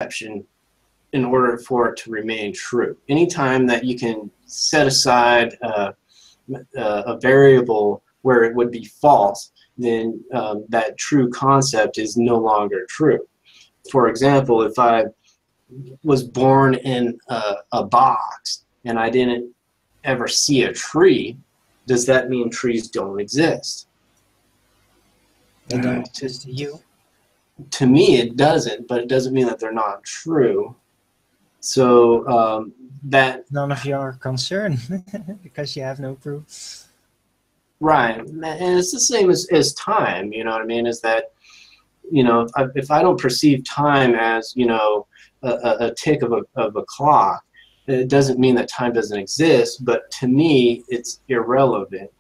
perception in order for it to remain true. Anytime that you can set aside a variable where it would be false, then that true concept is no longer true. For example, if I was born in a box and I didn't ever see a tree, does that mean trees don't exist? They don't exist to you? To me, it doesn't, but it doesn't mean that they're not true. So that... None of your concern, because you have no proof. Right, and it's the same as time, you know what I mean, is that, you know, if I don't perceive time as, you know, a tick of a clock, it doesn't mean that time doesn't exist, but to me, it's irrelevant.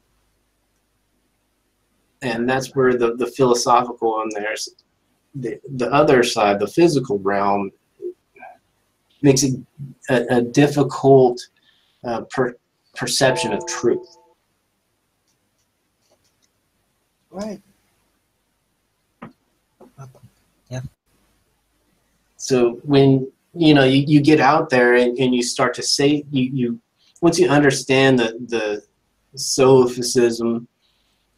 And that's where the philosophical and there's the other side, the physical realm, makes it a difficult perception of truth. Right. Yeah. So when you know you get out there and you start to say you once you understand the solipsism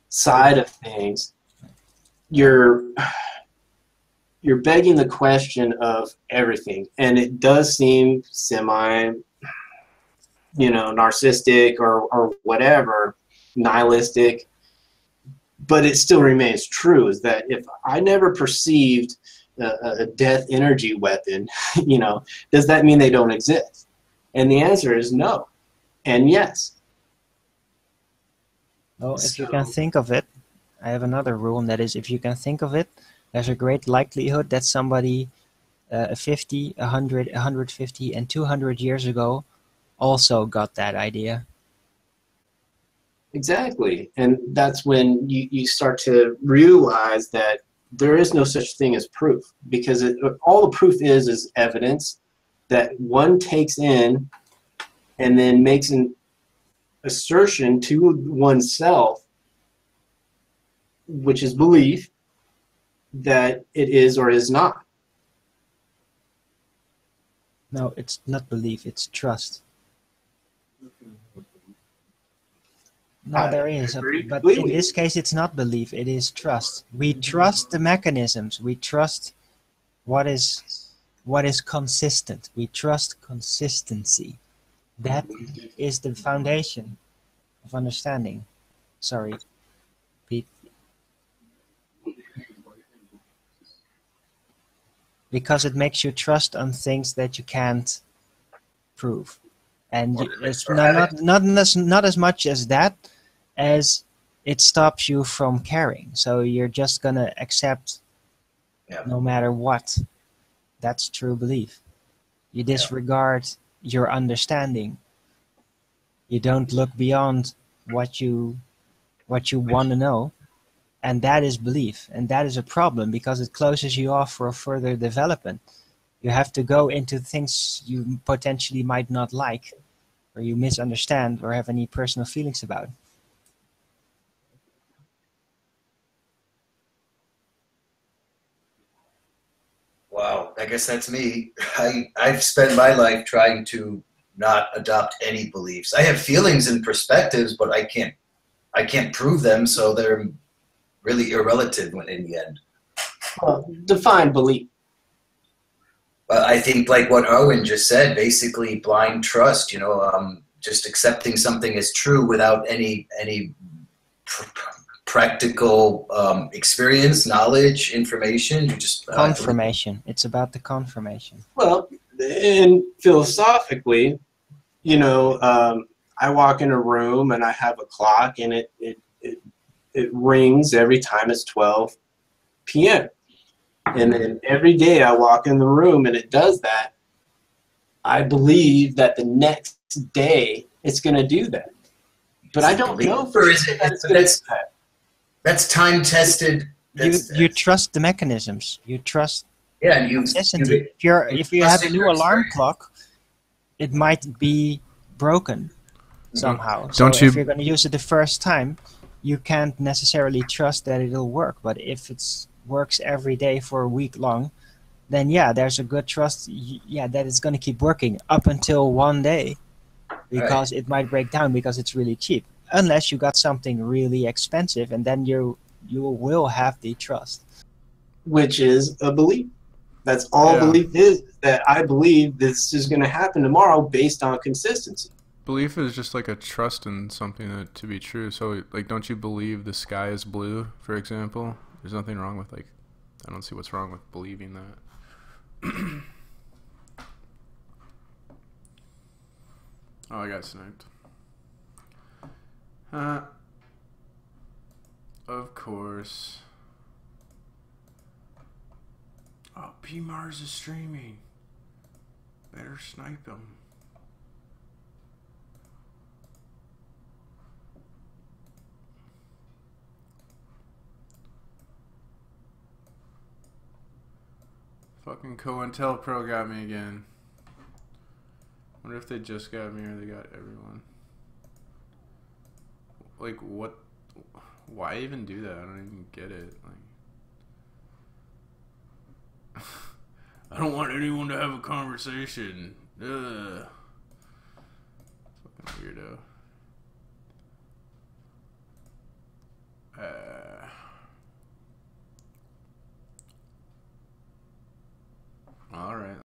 side of things, you're begging the question of everything, and it does seem semi, you know, narcissistic or whatever, nihilistic. But it still remains true, is that if I never perceived a death energy weapon, you know, does that mean they don't exist? And the answer is no and yes. Well, if you can think of it, I have another rule, and that is if you can think of it, there's a great likelihood that somebody 50, 100, 150, and 200 years ago also got that idea. Exactly, and that's when you start to realize that there is no such thing as proof, because all the proof is evidence that one takes in and then makes an assertion to oneself, which is belief, that it is or is not. No, it's not belief, it's trust. No, there is, but in this case it's not belief, it is trust. We trust the mechanisms, we trust what is consistent, we trust consistency. That is the foundation of understanding. Sorry, Pete. Because it makes you trust on things that you can't prove. And it's not as much as that, as it stops you from caring. So you're just going to accept no matter what. That's true belief. You disregard your understanding. You don't look beyond what you want to know. And that is belief. And that is a problem, because it closes you off for further development. You have to go into things you potentially might not like, or you misunderstand, or have any personal feelings about. Wow, I guess that's me. I've spent my life trying to not adopt any beliefs. I have feelings and perspectives, but I can't prove them, so they're really irrelative in the end. Well, define belief. I think like what Owen just said, basically blind trust, you know, just accepting something as true without any practical experience, knowledge, information. You just confirmation. It's about the confirmation. Well, and philosophically, you know, I walk in a room and I have a clock, and it rings every time it's 12 p.m. And then every day I walk in the room and it does that. I believe that the next day it's going to do that. But I don't know for sure that it's going to do that. That's time tested. You trust the mechanisms. You trust. Yeah, and if you have a new alarm clock, it might be broken somehow. So if you're going to use it the first time, you can't necessarily trust that it'll work. But if it works every day for a week long, then yeah, there's a good trust. Yeah, that it's going to keep working up until one day, because it might break down because it's really cheap. Unless you got something really expensive, and then you will have the trust. Which is a belief. That's all belief is, that I believe this is going to happen tomorrow based on consistency. Belief is just like a trust in something that to be true. So, like, don't you believe the sky is blue, for example? There's nothing wrong with, like, I don't see what's wrong with believing that. Oh, I got sniped. Of course. Oh, P Mars is streaming. Better snipe him. Fucking COINTELPRO got me again. Wonder if they just got me or they got everyone. Like, what? Why even do that? I don't even get it. Like, I don't want anyone to have a conversation. Ugh. Fucking weirdo. Alright.